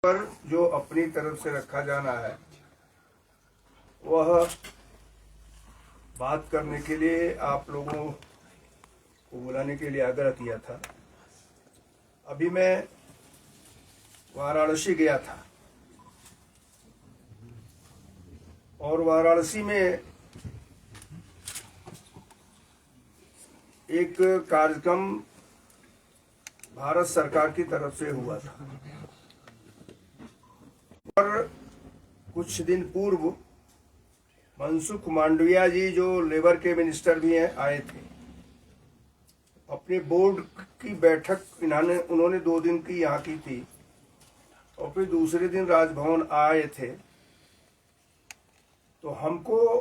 पर जो अपनी तरफ से रखा जाना है वह बात करने के लिए आप लोगों को बुलाने के लिए आग्रह किया था। अभी मैं वाराणसी गया था और वाराणसी में एक कार्यक्रम भारत सरकार की तरफ से हुआ था और कुछ दिन पूर्व मनसुख मांडविया जी जो लेबर के मिनिस्टर भी हैं आए थे। अपने बोर्ड की बैठक उन्होंने 2 दिन की यहाँ की थी और फिर दूसरे दिन राजभवन आए थे। तो हमको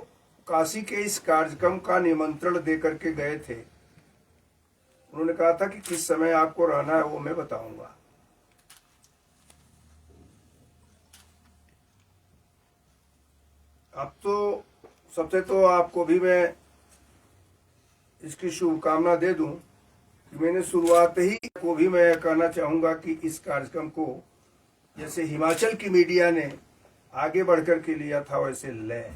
काशी के इस कार्यक्रम का निमंत्रण दे करके गए थे। उन्होंने कहा था कि किस समय आपको रहना है वो मैं बताऊंगा। अब तो सबसे तो आपको भी मैं इसकी शुभकामना दे दूं कि मैंने शुरुआत ही को भी मैं कहना चाहूंगा कि इस कार्यक्रम को जैसे हिमाचल की मीडिया ने आगे बढ़कर के लिया था वैसे लें।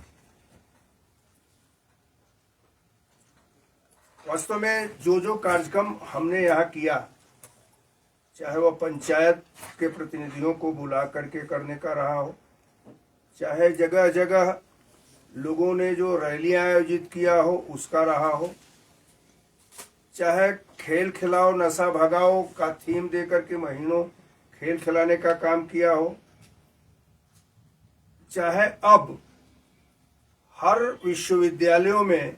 वास्तव में जो कार्यक्रम हमने यहाँ किया, चाहे वह पंचायत के प्रतिनिधियों को बुला करके करने का रहा हो, चाहे जगह जगह लोगों ने जो रैलियां आयोजित किया हो उसका रहा हो, चाहे खेल खिलाओ नशा भगाओ का थीम देकर के महीनों खेल खिलाने का काम किया हो, चाहे अब हर विश्वविद्यालयों में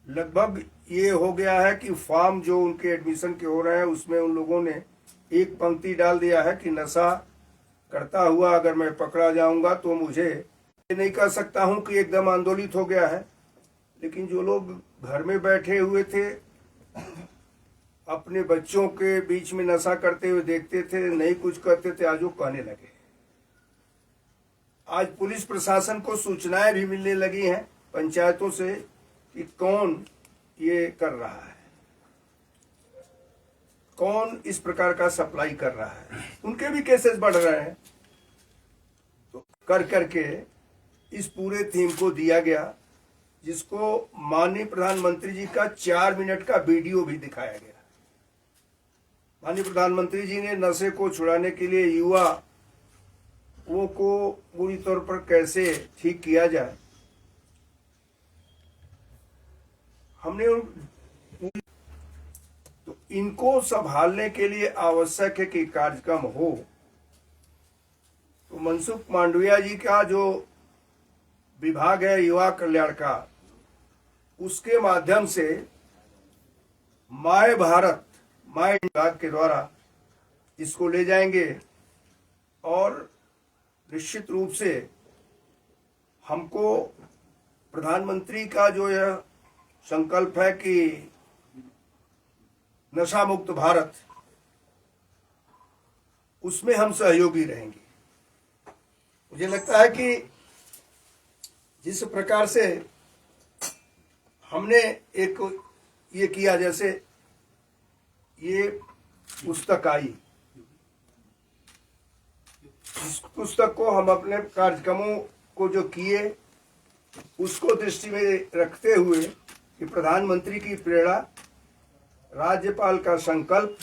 लगभग ये हो गया है कि फॉर्म जो उनके एडमिशन के हो रहे हैं उसमें उन लोगों ने एक पंक्ति डाल दिया है कि नशा करता हुआ अगर मैं पकड़ा जाऊंगा तो मुझे नहीं कह सकता हूं कि एकदम आंदोलित हो गया है, लेकिन जो लोग घर में बैठे हुए थे अपने बच्चों के बीच में नशा करते हुए देखते थे, नहीं कुछ करते थे, आज वो कहने लगे। आज पुलिस प्रशासन को सूचनाएं भी मिलने लगी हैं पंचायतों से कि कौन ये कर रहा है, कौन इस प्रकार का सप्लाई कर रहा है। उनके भी केसेस बढ़ रहे हैं। तो कर करके इस पूरे थीम को दिया गया, जिसको माननीय प्रधानमंत्री जी का 4 मिनट का वीडियो भी दिखाया गया। माननीय प्रधानमंत्री जी ने नशे को छुड़ाने के लिए युवाओं को पूरी तौर पर कैसे ठीक किया जाए, हमने तो इनको संभालने के लिए आवश्यक है कि कार्यक्रम हो। तो मनसुख मांडविया जी का जो विभाग है युवा कल्याण का, उसके माध्यम से माय भारत माय विभाग के द्वारा इसको ले जाएंगे और निश्चित रूप से हमको प्रधानमंत्री का जो यह संकल्प है कि नशा मुक्त भारत, उसमें हम सहयोगी रहेंगे। मुझे लगता है कि जिस प्रकार से हमने एक ये किया, जैसे ये पुस्तक आई, इस पुस्तक को हम अपने कार्यक्रमों को जो किए उसको दृष्टि में रखते हुए कि प्रधानमंत्री की प्रेरणा, राज्यपाल का संकल्प,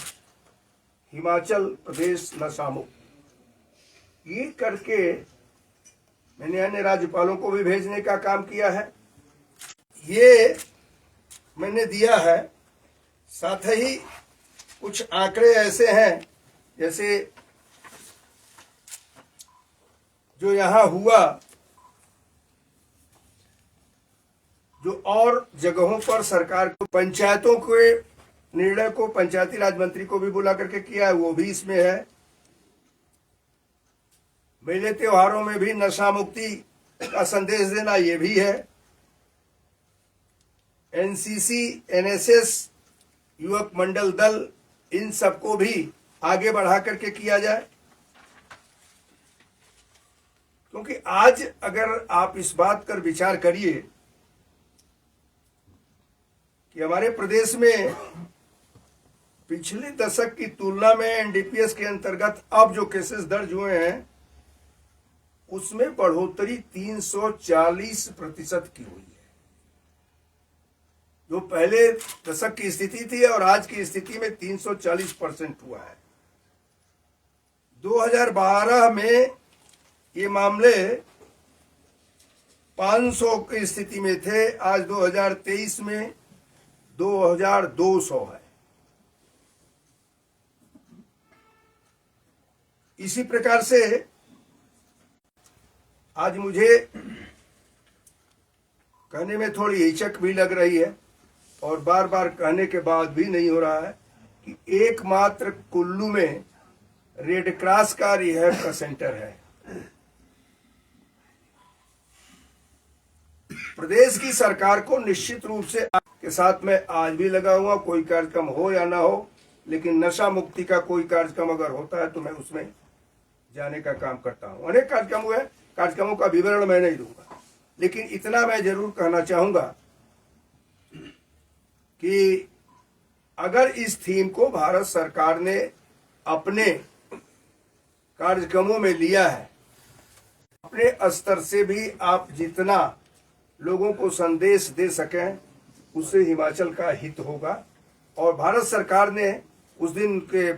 हिमाचल प्रदेश नशा मुक्त, ये करके मैंने अन्य राज्यपालों को भी भेजने का काम किया है। ये मैंने दिया है। साथ ही कुछ आंकड़े ऐसे हैं जैसे जो यहाँ हुआ, जो और जगहों पर सरकार को पंचायतों के निर्णय को पंचायती राज मंत्री को भी बुला करके किया है, वो भी इसमें है। मेले त्योहारों में भी नशा मुक्ति का संदेश देना, ये भी है। एनसीसी, एनएसएस, युवक मंडल दल, इन सबको भी आगे बढ़ा करके किया जाए। क्योंकि आज अगर आप इस बात पर विचार करिए कि हमारे प्रदेश में पिछले दशक की तुलना में एनडीपीएस के अंतर्गत अब जो केसेस दर्ज हुए हैं उसमें बढ़ोतरी 340% की हुई है। जो पहले दशक की स्थिति थी और आज की स्थिति में 340% हुआ है। 2012 में ये मामले 500 की स्थिति में थे, आज 2023 में 2200 है। इसी प्रकार से आज मुझे कहने में थोड़ी हिचक भी लग रही है और बार बार कहने के बाद भी नहीं हो रहा है कि एकमात्र कुल्लू में रेड क्रॉस का रिहैब का सेंटर है। प्रदेश की सरकार को निश्चित रूप से के साथ में आज भी लगा हुआ, कोई कार्यक्रम हो या ना हो, लेकिन नशा मुक्ति का कोई कार्यक्रम अगर होता है तो मैं उसमें जाने का काम करता हूं। अनेक कार्यक्रम हुए, कार्यक्रमों का विवरण मैं नहीं दूंगा, लेकिन इतना मैं जरूर कहना चाहूंगा कि अगर इस थीम को भारत सरकार ने अपने कार्यक्रमों में लिया है, अपने स्तर से भी आप जितना लोगों को संदेश दे सकें उससे हिमाचल का हित होगा। और भारत सरकार ने उस दिन के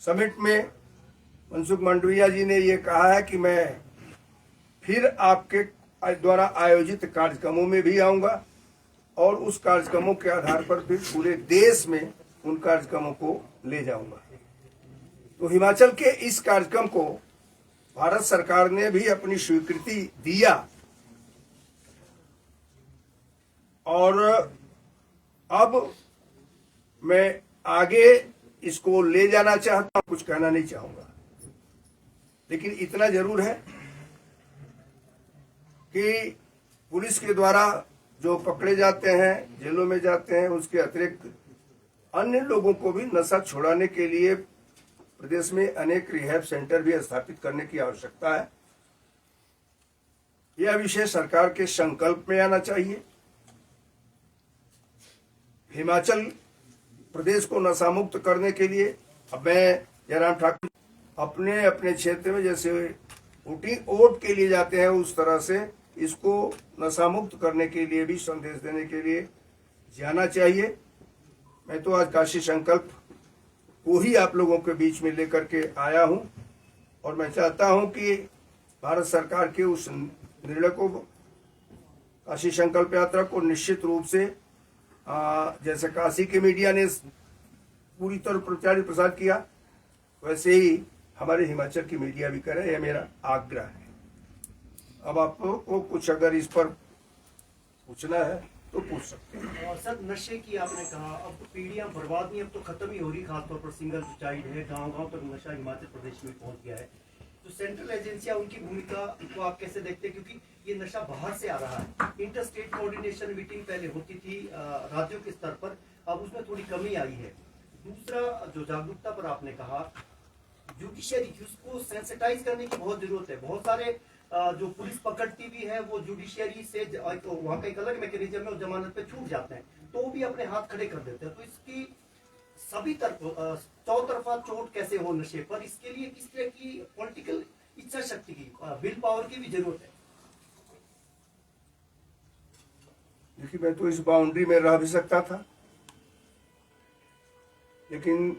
समिट में मनसुख मंडाविया जी ने ये कहा है कि मैं फिर आपके द्वारा आयोजित कार्यक्रमों में भी आऊंगा और उस कार्यक्रमों के आधार पर फिर पूरे देश में उन कार्यक्रमों को ले जाऊंगा। तो हिमाचल के इस कार्यक्रम को भारत सरकार ने भी अपनी स्वीकृति दिया और अब मैं आगे इसको ले जाना चाहता हूं, कुछ कहना नहीं चाहूंगा, लेकिन इतना जरूर है कि पुलिस के द्वारा जो पकड़े जाते हैं, जेलों में जाते हैं, उसके अतिरिक्त अन्य लोगों को भी नशा छुड़ाने के लिए प्रदेश में अनेक रिहैब सेंटर भी स्थापित करने की आवश्यकता है। यह विषय सरकार के संकल्प में आना चाहिए। हिमाचल प्रदेश को नशा मुक्त करने के लिए अब मैं जयराम ठाकुर अपने अपने क्षेत्र में जैसे वोट के लिए जाते हैं उस तरह से इसको नशा मुक्त करने के लिए भी संदेश देने के लिए जाना चाहिए। मैं तो आज काशी संकल्प को ही आप लोगों के बीच में लेकर के आया हूं और मैं चाहता हूं कि भारत सरकार के उस निर्णय को, काशी संकल्प यात्रा को निश्चित रूप से जैसे काशी के मीडिया ने पूरी तरह प्रचार प्रसार किया, वैसे ही हमारे हिमाचल की मीडिया भी करे, यह मेरा आग्रह है। अब आपको कुछ अगर इस पर पूछना है तो पूछ सकते हैं। और सर, नशे की आपने कहा, अब तो पीढ़ियां बर्बाद नहीं, अब तो खत्म ही हो रही, खासतौर पर सिंगल चाइल्ड है, गांव-गांव तक नशा हिमाचल प्रदेश में पहुंच गया है। तो सेंट्रल एजेंसियां, उनकी भूमिका को आप कैसे देखते हैं, क्योंकि ये नशा बाहर से आ रहा है। इंटर स्टेट कोऑर्डिनेशन मीटिंग पहले होती थी राज्यों के स्तर पर, अब उसमें थोड़ी कमी आई है। दूसरा, जो जागरूकता पर आपने कहा, जुडिशियरी उसको सेंसिटाइज करने की बहुत जरूरत है। बहुत सारे जो पुलिस पकड़ती भी है वो जुडिशियरी से वहां का एक अलग मैकेनिज्म है, जमानत पे छूट जाते हैं तो वो भी अपने हाथ खड़े कर देते हैं। तो इसकी सभी तरफ चौतरफा चोट कैसे हो नशे पर, इसके लिए किस तरह की पॉलिटिकल इच्छा शक्ति की, विल पावर की भी जरूरत है। देखिए, मैं तो इस बाउंड्री में रह भी सकता था, लेकिन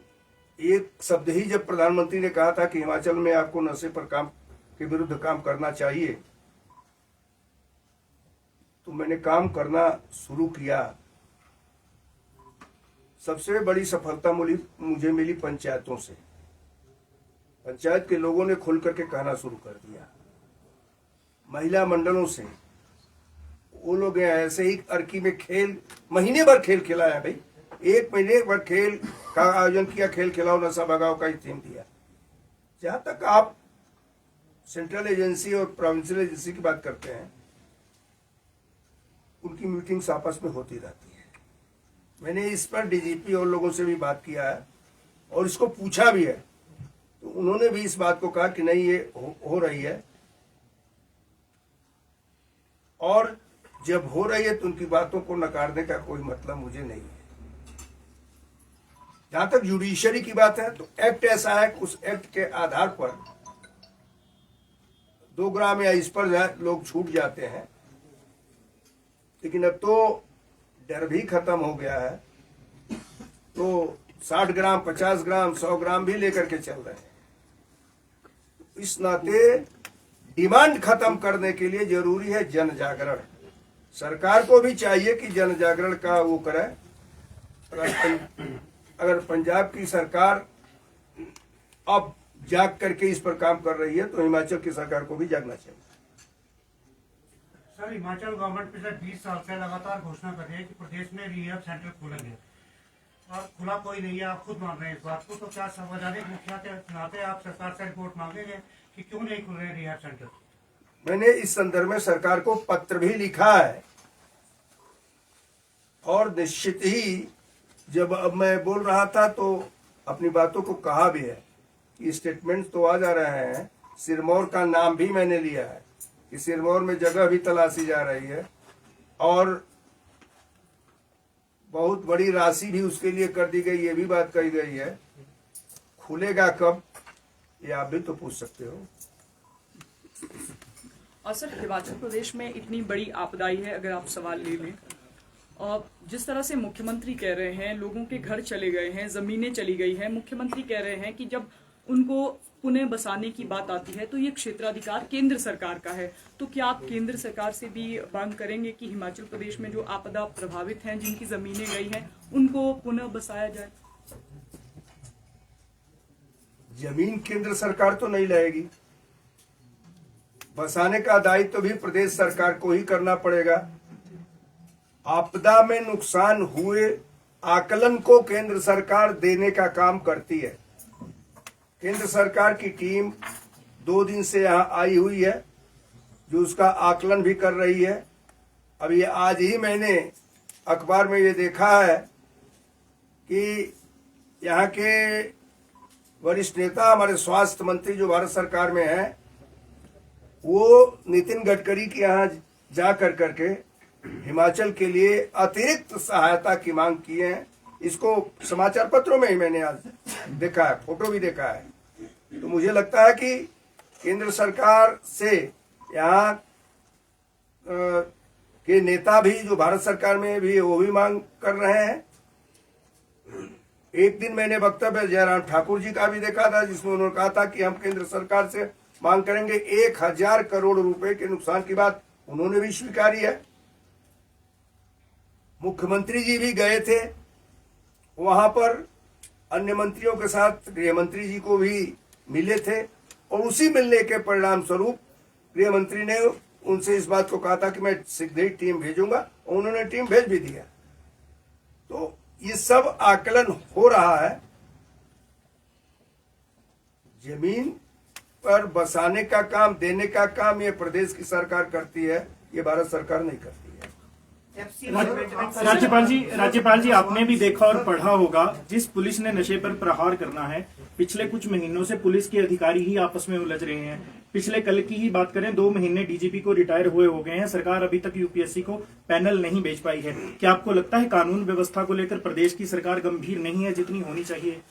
एक शब्द ही जब प्रधानमंत्री ने कहा था कि हिमाचल में आपको नशे पर काम के विरुद्ध काम करना चाहिए, तो मैंने काम करना शुरू किया। सबसे बड़ी सफलता मुझे मिली पंचायतों से। पंचायत के लोगों ने खुल करके कहना शुरू कर दिया। महिला मंडलों से, वो लोग ऐसे ही अर्की में खेल महीने भर खेल खिलाया भाई, एक महीने भर खेल का आयोजन किया, खेल खिलाओ नशा भगाओ का ही थीम दिया। जहां तक आप सेंट्रल एजेंसी और प्रोविंशियल एजेंसी की बात करते हैं, उनकी मीटिंग्स आपस में होती रहती है। मैंने इस पर डीजीपी और लोगों से भी बात किया है और इसको पूछा भी है, तो उन्होंने भी इस बात को कहा कि नहीं, ये हो रही है, और जब हो रही है तो उनकी बातों को नकारने का कोई मतलब मुझे नहीं है। जहां तक जुडिशरी की बात है तो एक्ट ऐसा है कि उस एक्ट के आधार पर 2 ग्राम या इस पर लोग छूट जाते हैं, लेकिन अब तो डर भी खत्म हो गया है, तो 60 ग्राम 50 ग्राम 100 ग्राम भी लेकर के चल रहे हैं। इस नाते डिमांड खत्म करने के लिए जरूरी है जन जागरण। सरकार को भी चाहिए कि जन जागरण का वो करे। अगर पंजाब की सरकार अब जाग करके इस पर काम कर रही है तो हिमाचल की सरकार को भी जागना चाहिए। सर, हिमाचल गवर्नमेंट पिछले 20 साल से लगातार घोषणा कर रही है कि प्रदेश में रिहैब सेंटर खोलेंगे और खुला कोई नहीं है। आप खुद मान रहे हैं इस बात को, तो क्या संवैधानिक मुखिया के नाते आप सरकार से रिपोर्ट मांगेंगे कि क्यों नहीं खुल रहे रिहैब सेंटर? मैंने इस संदर्भ में सरकार को पत्र भी लिखा है और निश्चित ही जब अब मैं बोल रहा था तो अपनी बातों को कहा भी है कि स्टेटमेंट तो आ जा रहे हैं। सिरमौर का नाम भी मैंने लिया है कि सिरमौर में जगह भी तलाशी जा रही है और बहुत बड़ी राशि भी उसके लिए कर दी गई, ये भी बात कही गई है। खुलेगा कब ये आप भी तो पूछ सकते हो। और सर, हिमाचल प्रदेश में इतनी बड़ी आपदाई है, अगर आप सवाल ले लें, और जिस तरह से मुख्यमंत्री कह रहे हैं लोगों के घर चले गए हैं, जमीनें चली गई हैं, मुख्यमंत्री कह रहे हैं कि जब उनको पुनः बसाने की बात आती है तो ये क्षेत्राधिकार केंद्र सरकार का है। तो क्या आप केंद्र सरकार से भी मांग करेंगे कि हिमाचल प्रदेश में जो आपदा प्रभावित हैं, जिनकी जमीनें गई हैं, उनको पुनः बसाया जाए? जमीन केंद्र सरकार तो नहीं लाएगी, बसाने का दायित्व भी प्रदेश सरकार को ही करना पड़ेगा। आपदा में नुकसान हुए आकलन को केंद्र सरकार देने का काम करती है। केंद्र सरकार की टीम 2 दिन से यहाँ आई हुई है जो उसका आकलन भी कर रही है। अब ये आज ही मैंने अखबार में ये देखा है कि यहाँ के वरिष्ठ नेता हमारे स्वास्थ्य मंत्री जो भारत सरकार में है, वो नितिन गडकरी के यहाँ जा करके हिमाचल के लिए अतिरिक्त सहायता की मांग की है। इसको समाचार पत्रों में ही मैंने आज देखा है, फोटो भी देखा है। तो मुझे लगता है कि केंद्र सरकार से यहाँ के नेता भी जो भारत सरकार में भी वो भी मांग कर रहे हैं। एक दिन मैंने वक्तव्य जयराम ठाकुर जी का भी देखा था जिसमें उन्होंने कहा था कि हम केंद्र सरकार से मांग करेंगे। 1000 करोड़ रुपए के नुकसान की बात उन्होंने भी स्वीकारी है। मुख्यमंत्री जी भी गए थे वहां पर, अन्य मंत्रियों के साथ गृह मंत्री जी को भी मिले थे और उसी मिलने के परिणाम स्वरूप गृह मंत्री ने उनसे इस बात को कहा था कि मैं शीघ्र ही टीम भेजूंगा और उन्होंने टीम भेज भी दिया। तो ये सब आकलन हो रहा है। जमीन पर बसाने का काम, देने का काम ये प्रदेश की सरकार करती है, ये भारत सरकार नहीं करती है। राज्यपाल जी आपने भी देखा और पढ़ा होगा, जिस पुलिस ने नशे पर प्रहार करना है, पिछले कुछ महीनों से पुलिस के अधिकारी ही आपस में उलझ रहे हैं। पिछले कल की ही बात करें, 2 महीने डीजीपी को रिटायर हुए हो गए हैं, सरकार अभी तक यूपीएससी को पैनल नहीं भेज पाई है। क्या आपको लगता है कानून व्यवस्था को लेकर प्रदेश की सरकार गंभीर नहीं है जितनी होनी चाहिए?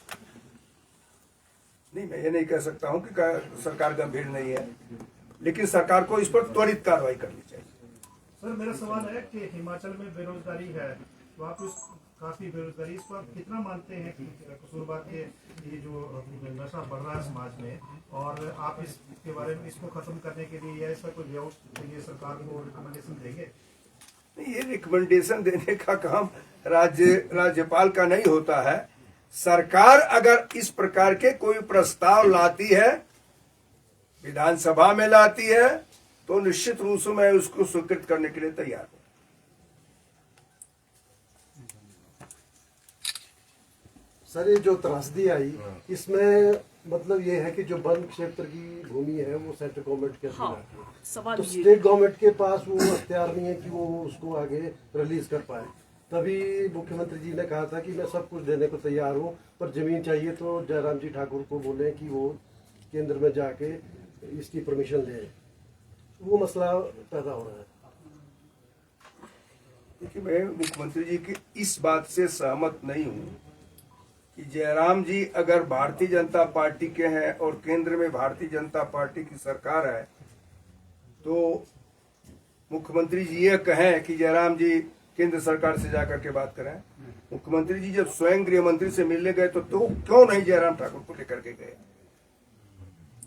नहीं, मैं ये नहीं कह सकता हूं कि सरकार गंभीर नहीं है, लेकिन सरकार को इस पर त्वरित कार्रवाई करनी चाहिए। सर, मेरा सवाल है कि हिमाचल में बेरोजगारी है, तो आप काफी बेरोजगारी, इसको आप कितना मानते हैं कि कसूरवार के ये जो नशा बढ़ रहा है समाज में, और आप इसके बारे में इसको खत्म करने के लिए या इसका कोई व्यवस्था के लिए सरकार को रिकमेंडेशन देंगे? नहीं, ये रिकमेंडेशन देने का काम राज्यपाल का नहीं होता है। सरकार अगर इस प्रकार के कोई प्रस्ताव लाती है, विधानसभा में लाती है, तो निश्चित रूप से मैं उसको स्वीकृत करने के लिए तैयार हूं। सर, ये जो त्रासदी आई, इसमें मतलब ये है कि जो वन क्षेत्र की भूमि है वो सेंट्रल गवर्नमेंट के अंदर आती है, सवाल तो ये स्टेट गवर्नमेंट के पास वो अख्तियार नहीं है कि वो उसको आगे रिलीज कर पाए। तभी मुख्यमंत्री जी ने कहा था कि मैं सब कुछ देने को तैयार हूँ, पर जमीन चाहिए तो जयराम जी ठाकुर को बोले कि वो केंद्र में जाके इसकी परमिशन ले। वो मसला पैदा हो रहा है। देखिए, मैं मुख्यमंत्री जी की इस बात से सहमत नहीं हूं कि जयराम जी अगर भारतीय जनता पार्टी के हैं और केंद्र में भारतीय जनता पार्टी की सरकार है, तो मुख्यमंत्री जी ये कहें कि जयराम जी केंद्र सरकार से जाकर के बात करें। मुख्यमंत्री जी जब स्वयं गृह मंत्री से मिलने गए तो क्यों नहीं जयराम ठाकुर को लेकर के गए?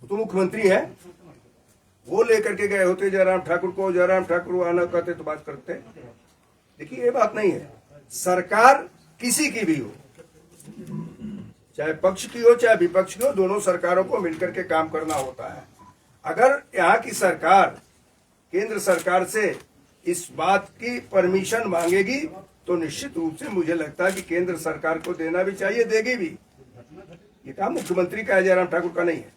तो मुख्यमंत्री है, वो लेकर के गए होते जयराम ठाकुर को, जयराम ठाकुर आना कहते तो बात करते। देखिए ये बात नहीं है। सरकार किसी की भी हो, चाहे पक्ष की हो चाहे विपक्ष की हो, दोनों सरकारों को मिलकर के काम करना होता है। अगर यहाँ की सरकार केंद्र सरकार से इस बात की परमिशन मांगेगी तो निश्चित रूप से मुझे लगता है कि केंद्र सरकार को देना भी चाहिए, देगी भी। ये काम मुख्यमंत्री का है, जयराम ठाकुर का नहीं है,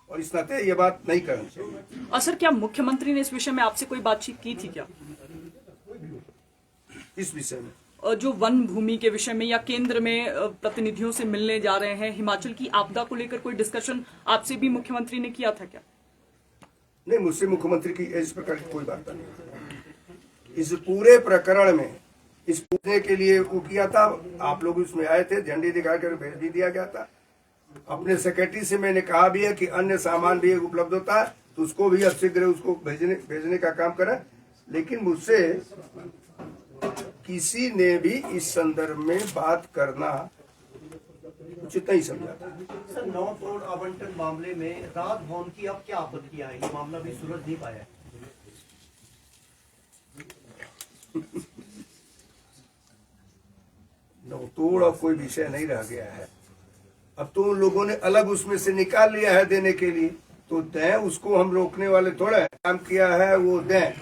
और इस नाते ये बात नहीं करनी चाहिए। और सर, क्या मुख्यमंत्री ने इस विषय में आपसे कोई बातचीत की थी क्या? इस विषय में जो वन भूमि के विषय में या केंद्र में प्रतिनिधियों से मिलने जा रहे हैं, हिमाचल की आपदा को लेकर कोई डिस्कशन आपसे भी मुख्यमंत्री ने किया था क्या? नहीं, मुझसे मुख्यमंत्री की इस प्रकार की कोई बात नहीं। इस पूरे प्रकरण में इस पूछने के लिए वो किया था, आप लोग उसमें आए थे, झंडी दिखा कर भेज भी दिया गया था। अपने सेक्रेटरी से मैंने कहा भी है कि अन्य सामान भी उपलब्ध होता है तो उसको भी अब शीघ्र उसको भेजने का काम करें। लेकिन मुझसे किसी ने भी इस संदर्भ में बात करना उचित नहीं समझा था। सर, नौ तोड़ आवंटन मामले में राजभवन की अब क्या आपत्तियां हैं? ये मामला भी सुलझ नहीं पाया है। नौतोड़ अब कोई विषय नहीं रह गया है। अब तो उन लोगों ने अलग उसमें से निकाल लिया है देने के लिए, तो दें, उसको हम रोकने वाले थोड़ा है। काम किया है वो दें।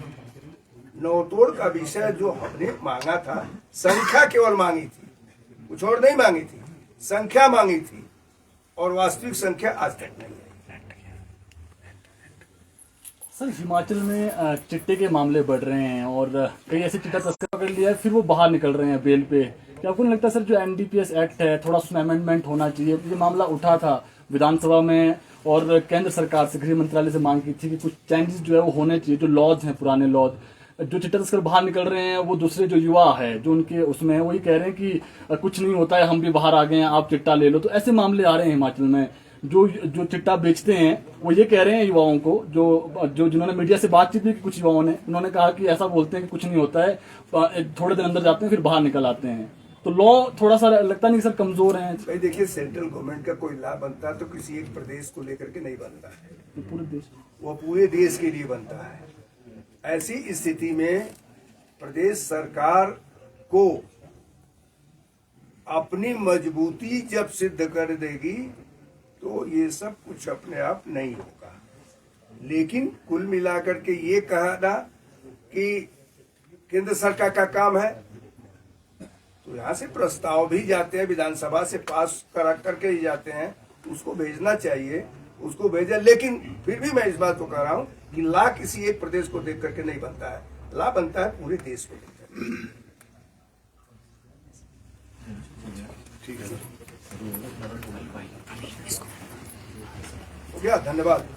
नौतोड़ का विषय जो हमने मांगा था, संख्या केवल मांगी थी, कुछ और नहीं मांगी थी, संख्या मांगी थी, और वास्तविक संख्या आज तक नहीं है। सर, हिमाचल में चिट्टे के मामले बढ़ रहे हैं और कई ऐसे चिट्टा तस्कर पकड़ लिया है, फिर वो बाहर निकल रहे हैं बेल पे। क्या आपको नहीं लगता सर, जो एनडीपीएस एक्ट है थोड़ा उसमें अमेंडमेंट होना चाहिए? ये मामला उठा था विधानसभा में और केंद्र सरकार से, गृह मंत्रालय से मांग की थी कि कुछ चेंजेस जो है वो होने चाहिए। जो लॉज हैं, पुराने लॉज, जो चिट्टा तस्कर बाहर निकल रहे हैं, वो दूसरे जो युवा है जो उनके उसमें वही कह रहे हैं कि कुछ नहीं होता है, हम भी बाहर आ गए हैं, आप चिट्टा ले लो। तो ऐसे मामले आ रहे हैं हिमाचल में। जो चिट्टा बेचते हैं वो ये कह रहे हैं युवाओं को, जो जिन्होंने मीडिया से बातचीत की, कुछ युवाओं ने, उन्होंने कहा कि ऐसा बोलते हैं कि कुछ नहीं होता है, थोड़े दिन अंदर जाते हैं फिर बाहर निकल आते हैं। तो लॉ थोड़ा सा लगता नहीं सर कमजोर है? भाई देखिए, सेंट्रल गवर्नमेंट का कोई लॉ बनता है तो किसी एक प्रदेश को लेकर के नहीं बनता है, तो पूरे देश, वो पूरे देश के लिए बनता है। ऐसी स्थिति में प्रदेश सरकार को अपनी मजबूती जब सिद्ध कर देगी तो ये सब कुछ अपने आप नहीं होगा। लेकिन कुल मिलाकर के ये कहना कि केंद्र सरकार का काम है, तो यहाँ से प्रस्ताव भी जाते हैं, विधानसभा से पास करा करके ही जाते हैं, उसको भेजना चाहिए, उसको भेजा। लेकिन फिर भी मैं इस बात को कह रहा हूँ कि ला किसी एक प्रदेश को देख करके नहीं बनता है, ला बनता है पूरे देश को लेकर। ठीक है, हो गया, धन्यवाद।